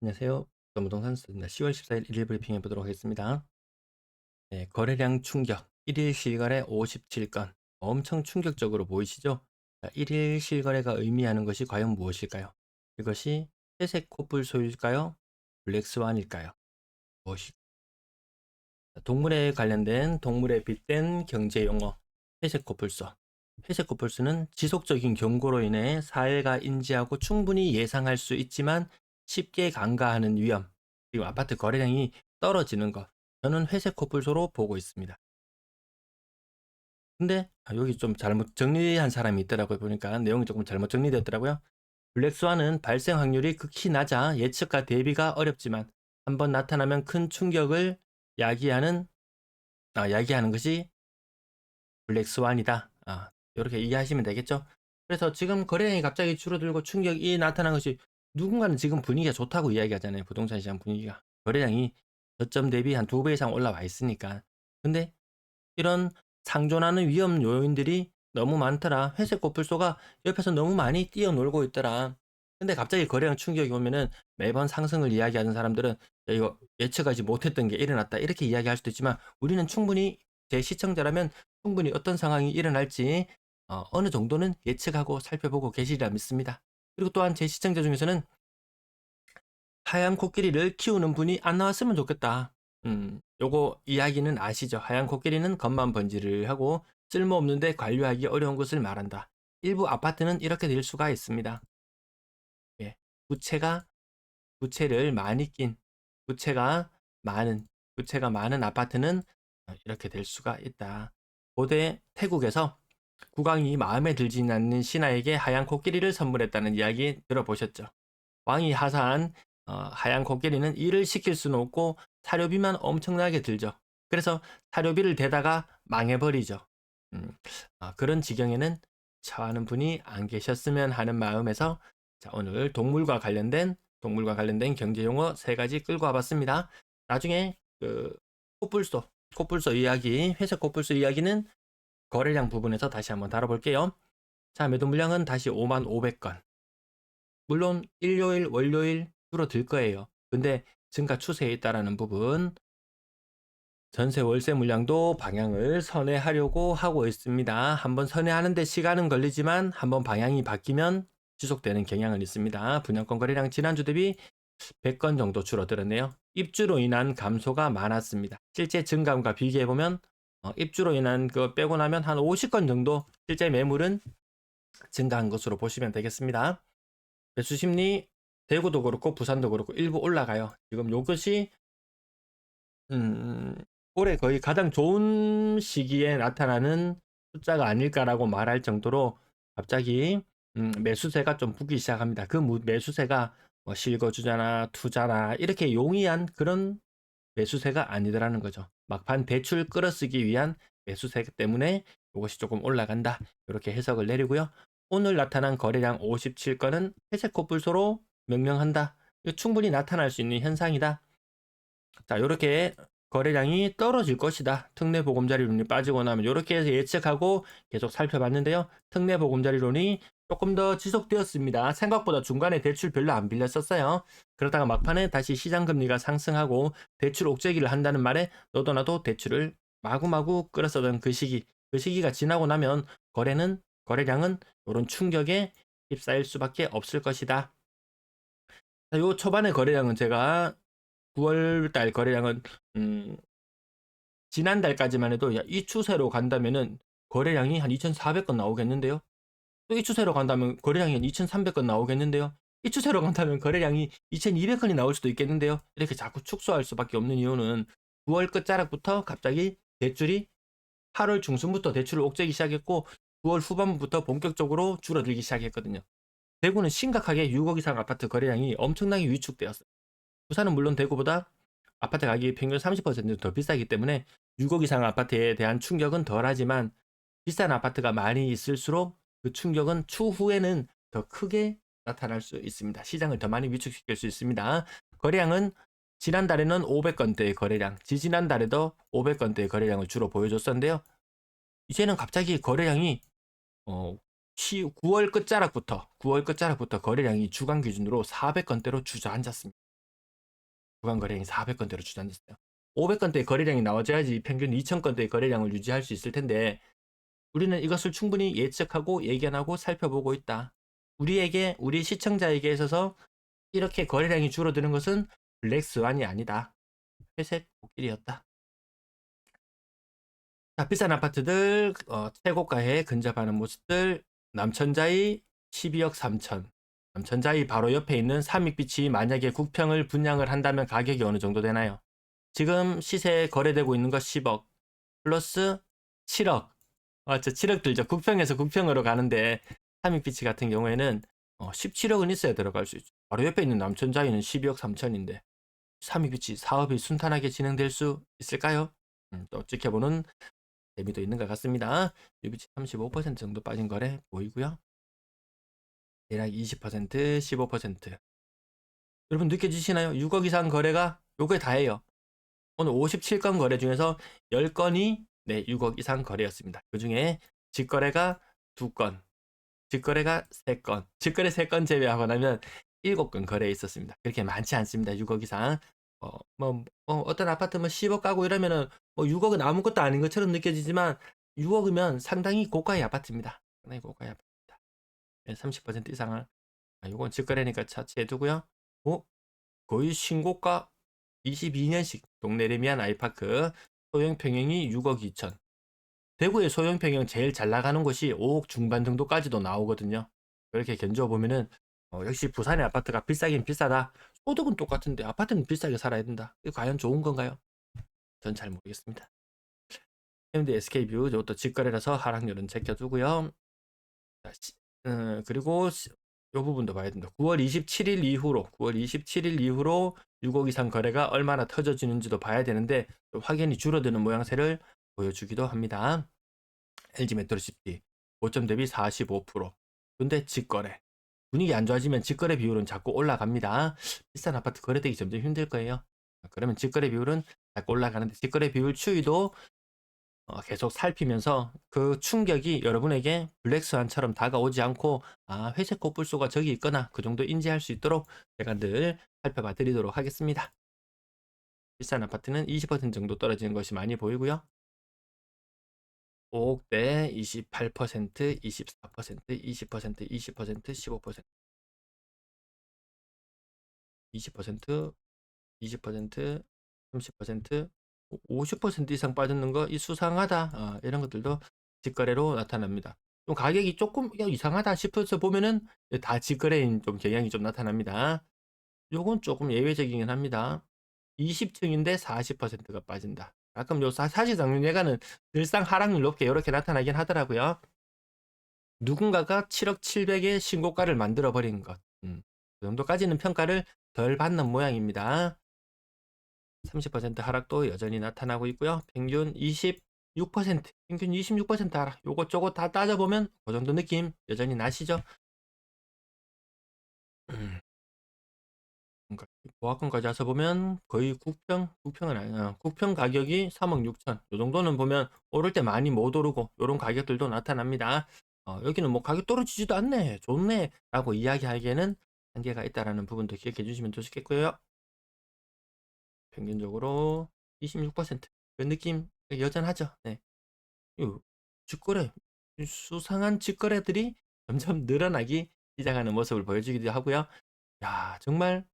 안녕하세요. 부동산 수입니다. 10월 14일 일일 브리핑해 보도록 하겠습니다. 네, 거래량 충격. 1일 실거래 57건. 엄청 충격적으로 보이시죠? 자, 1일 실거래가 의미하는 것이 과연 무엇일까요? 이것이 회색 코뿔 소일까요? 블랙스완일까요? 무엇이? 동물에 관련된 동물에 빗댄 경제 용어. 회색 코뿔소. 회색 코뿔소는 지속적인 경고로 인해 사회가 인지하고 충분히 예상할 수 있지만 쉽게 간과하는 위험, 그리고 아파트 거래량이 떨어지는 것. 저는 회색 코뿔소로 보고 있습니다. 근데 여기 좀 잘못 정리한 사람이 있더라고요. 보니까 내용이 조금 잘못 정리되었더라고요. 블랙스완은 발생 확률이 극히 낮아 예측과 대비가 어렵지만 한번 나타나면 큰 충격을 야기하는 야기하는 것이 블랙스완이다. 이렇게 이해하시면 되겠죠? 그래서 지금 거래량이 갑자기 줄어들고 충격이 나타난 것이 누군가는 지금 분위기가 좋다고 이야기하잖아요. 부동산 시장 분위기가. 거래량이 저점 대비 한 2배 이상 올라와 있으니까. 근데 이런 상존하는 위험 요인들이 너무 많더라. 회색 코뿔소가 옆에서 너무 많이 뛰어놀고 있더라. 근데 갑자기 거래량 충격이 오면은 매번 상승을 이야기하는 사람들은 야, 이거 예측하지 못했던 게 일어났다. 이렇게 이야기할 수도 있지만 우리는 충분히 제 시청자라면 충분히 어떤 상황이 일어날지 어느 정도는 예측하고 살펴보고 계시리라 믿습니다. 그리고 또한 제 시청자 중에서는 하얀 코끼리를 키우는 분이 안 나왔으면 좋겠다. 요거 이야기는 아시죠? 하얀 코끼리는 겉만 번지를 하고 쓸모없는데 관리하기 어려운 것을 말한다. 일부 아파트는 이렇게 될 수가 있습니다. 예. 부채가 부채를 많이 낀 부채가 많은 부채가 많은 아파트는 이렇게 될 수가 있다. 고대 태국에서 국왕이 마음에 들지 않는 신하에게 하얀 코끼리를 선물했다는 이야기 들어보셨죠? 왕이 하사한 하얀 코끼리는 일을 시킬 수는 없고 사료비만 엄청나게 들죠. 그래서 사료비를 대다가 망해버리죠. 음, 그런 지경에는 처하는 분이 안 계셨으면 하는 마음에서 자, 오늘 동물과 관련된 경제 용어 세 가지 끌고 와봤습니다. 나중에 그 코뿔소, 코뿔소 이야기, 회색 코뿔소 이야기는 거래량 부분에서 다시 한번 다뤄볼게요. 자, 매도 물량은 다시 5만 500건. 물론 일요일, 월요일 줄어들 거예요. 근데 증가 추세에 있다라는 부분, 전세 월세 물량도 방향을 선회하려고 하고 있습니다. 한번 선회하는데 시간은 걸리지만 한번 방향이 바뀌면 지속되는 경향은 있습니다. 분양권 거래량 지난주 대비 100건 정도 줄어들었네요. 입주로 인한 감소가 많았습니다. 실제 증감과 비교해보면 입주로 인한 거 빼고 나면 한 50건 정도 실제 매물은 증가한 것으로 보시면 되겠습니다. 매수 심리 대구도 그렇고 부산도 그렇고 일부 올라가요. 지금 요것이 올해 거의 가장 좋은 시기에 나타나는 숫자가 아닐까라고 말할 정도로 갑자기 매수세가 좀 붙기 시작합니다. 그 매수세가 뭐 실거주자나 투자나 이렇게 용이한 그런 매수세가 아니더라는 거죠. 막판 대출 끌어쓰기 위한 매수세 때문에 이것이 조금 올라간다. 이렇게 해석을 내리고요. 오늘 나타난 거래량 57건은 회색 코뿔소로 명명한다. 이거 충분히 나타날 수 있는 현상이다. 자, 이렇게 거래량이 떨어질 것이다. 특례 보금자리론이 빠지고 나면 이렇게 해서 예측하고 계속 살펴봤는데요. 특례 보금자리론이 조금 더 지속되었습니다. 생각보다 중간에 대출 별로 안 빌렸었어요. 그러다가 막판에 다시 시장 금리가 상승하고 대출 옥죄기를 한다는 말에 너도 나도 대출을 마구마구 끌었었던 그 시기가 지나고 나면 거래량은 이런 충격에 휩싸일 수밖에 없을 것이다. 자, 요 초반의 거래량은 제가 9월 달 거래량은 음, 지난달까지만 해도 야, 이 추세로 간다면은 거래량이 한 2,400건 나오겠는데요. 또 이 추세로 간다면 거래량이 한 2,300건 나오겠는데요. 이 추세로 간다면 거래량이 2,200건이 나올 수도 있겠는데요. 이렇게 자꾸 축소할 수밖에 없는 이유는 9월 끝자락부터 갑자기 대출이 8월 중순부터 대출을 옥죄기 시작했고 9월 후반부부터 본격적으로 줄어들기 시작했거든요. 대구는 심각하게 6억 이상 아파트 거래량이 엄청나게 위축되었어요. 부산은 물론 대구보다 아파트 가격이 평균 30%더 비싸기 때문에 6억 이상 아파트에 대한 충격은 덜하지만 비싼 아파트가 많이 있을수록 그 충격은 추후에는 더 크게 나타날 수 있습니다. 시장을 더 많이 위축시킬 수 있습니다. 거래량은 지난달에는 500건대의 거래량, 지지난달에도 500건대의 거래량을 주로 보여줬었는데요. 이제는 갑자기 거래량이 9월 끝자락부터 거래량이 주간 기준으로 400건대로 주저앉았습니다. 구간 거래량이 400건대로 추산됐어요. 500건대 거래량이 나와줘야지 평균 2000건대 거래량을 유지할 수 있을 텐데 우리는 이것을 충분히 예측하고 예견하고 살펴보고 있다. 우리 시청자에게 있어서 이렇게 거래량이 줄어드는 것은 블랙스완이 아니다. 회색 코끼리였다. 자, 비싼 아파트들 최고가에 근접하는 모습들. 남천자이 12억 3천. 남천자이 바로 옆에 있는 삼익빛이 만약에 국평을 분양을 한다면 가격이 어느 정도 되나요? 지금 시세에 거래되고 있는 거 10억 플러스 7억. 저 7억 들죠. 국평에서 국평으로 가는데 삼익빛이 같은 경우에는 17억은 있어야 들어갈 수 있죠. 바로 옆에 있는 남천자이는 12억 3천인데 삼익빛이 사업이 순탄하게 진행될 수 있을까요? 또 지켜보는 재미도 있는 것 같습니다. 유비치 35% 정도 빠진 거래 보이고요. 대략 20%, 15%. 여러분 느껴지시나요? 6억 이상 거래가 요게 다예요. 오늘 57건 거래 중에서 10건이 6억 이상 거래였습니다. 그 중에 직거래가 2건, 직거래가 3건, 직거래 3건 제외하고 나면 7건 거래에 있었습니다. 그렇게 많지 않습니다. 6억 이상. 어떤 아파트 10억 가고 이러면은 6억은 아무것도 아닌 것처럼 느껴지지만 6억이면 상당히 고가의 아파트입니다. 상당히 고가의 아파트입니다. 30% 이상을. 이건 직거래니까 차치해 두고요. 거의 신고가 22년식 동네 레미안 아이파크 소형 평형이 6억 2천. 대구의 소형 평형 제일 잘 나가는 곳이 5억 중반 정도까지도 나오거든요. 그렇게 견주어 보면은 역시 부산의 아파트가 비싸긴 비싸다. 소득은 똑같은데 아파트는 비싸게 살아야 된다. 이거 과연 좋은 건가요? 전 잘 모르겠습니다. 현대 SK뷰 이것도 직거래라서 하락률은 제껴두고요. 그리고 이 부분도 봐야 된다. 9월 27일 이후로 6억 이상 거래가 얼마나 터져지는지도 봐야 되는데 확연히 줄어드는 모양새를 보여주기도 합니다. LG 메트로시티 5점 대비 45%. 근데 직거래 분위기 안 좋아지면 직거래 비율은 자꾸 올라갑니다. 비싼 아파트 거래되기 점점 힘들 거예요. 그러면 직거래 비율은 자꾸 올라가는데 직거래 비율 추이도 계속 살피면서 그 충격이 여러분에게 블랙스완처럼 다가오지 않고 회색 코뿔소가 저기 있거나 그 정도 인지할 수 있도록 제가 늘 살펴봐 드리도록 하겠습니다. 비싼 아파트는 20% 정도 떨어지는 것이 많이 보이고요. 5억대 28%, 24%, 20%, 20%, 15%, 20%, 20%, 30%, 50% 이상 빠졌는 거 수상하다. 이런 것들도 직거래로 나타납니다. 좀 가격이 조금 이상하다 싶어서 보면은 다 직거래인 좀 경향이 좀 나타납니다. 요건 조금 예외적이긴 합니다. 20층인데 40%가 빠진다. 가끔 요 사시장률 예가는 늘상 하락률 높게 이렇게 나타나긴 하더라고요. 누군가가 7억 7백의 신고가를 만들어 버린 것. 그 정도까지는 평가를 덜 받는 모양입니다. 30% 하락도 여전히 나타나고 있고요. 평균 26%, 평균 26% 하락. 요것 저것 다 따져보면 그 정도 느낌 여전히 나시죠? 보합권까지 와서 보면 거의 국평은 아니야. 국평 가격이 3억 6천. 요 정도는 보면 오를 때 많이 못 오르고 요런 가격들도 나타납니다. 여기는 뭐 가격 떨어지지도 않네, 좋네 라고 이야기하기에는 한계가 있다라는 부분도 기억해 주시면 좋겠고요. 평균적으로 26%. 그 느낌 여전하죠. 네. 요 직거래, 수상한 직거래들이 점점 늘어나기 시작하는 모습을 보여주기도 하고요. 야, 정말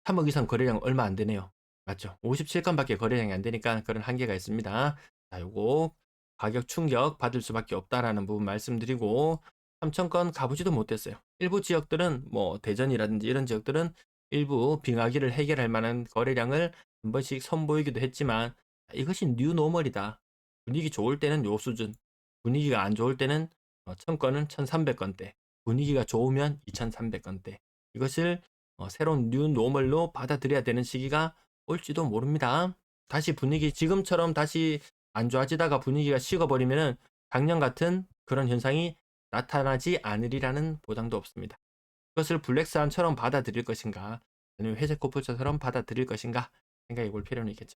3억 이상 거래량 얼마 안 되네요. 맞죠? 57건밖에 거래량이 안 되니까 그런 한계가 있습니다. 자, 요거 가격 충격 받을 수밖에 없다라는 부분 말씀드리고 3천건 가보지도 못했어요. 일부 지역들은 뭐 대전이라든지 이런 지역들은 일부 빙하기를 해결할 만한 거래량을 한 번씩 선보이기도 했지만 이것이 뉴노멀이다. 분위기 좋을 때는 요 수준, 분위기가 안 좋을 때는 1000건은 1300건대, 분위기가 좋으면 2300건대. 이것을 새로운 뉴노멀로 받아들여야 되는 시기가 올지도 모릅니다. 다시 분위기 지금처럼 다시 안 좋아지다가 분위기가 식어버리면은 작년 같은 그런 현상이 나타나지 않으리라는 보장도 없습니다. 그것을 블랙스완처럼 받아들일 것인가 아니면 회색 코뿔소처럼 받아들일 것인가 생각해 볼 필요는 있겠죠.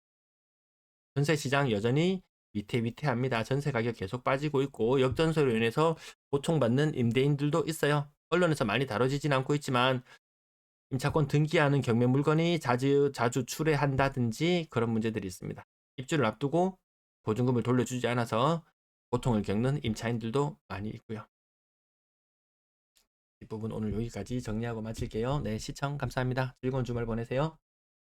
전세 시장 여전히 위태위태합니다. 전세 가격 계속 빠지고 있고 역전세로 인해서 고통받는 임대인들도 있어요. 언론에서 많이 다뤄지진 않고 있지만 임차권 등기하는 경매 물건이 자주 출회한다든지 그런 문제들이 있습니다. 입주를 앞두고 보증금을 돌려주지 않아서 고통을 겪는 임차인들도 많이 있고요. 이 부분 오늘 여기까지 정리하고 마칠게요. 네, 시청 감사합니다. 즐거운 주말 보내세요.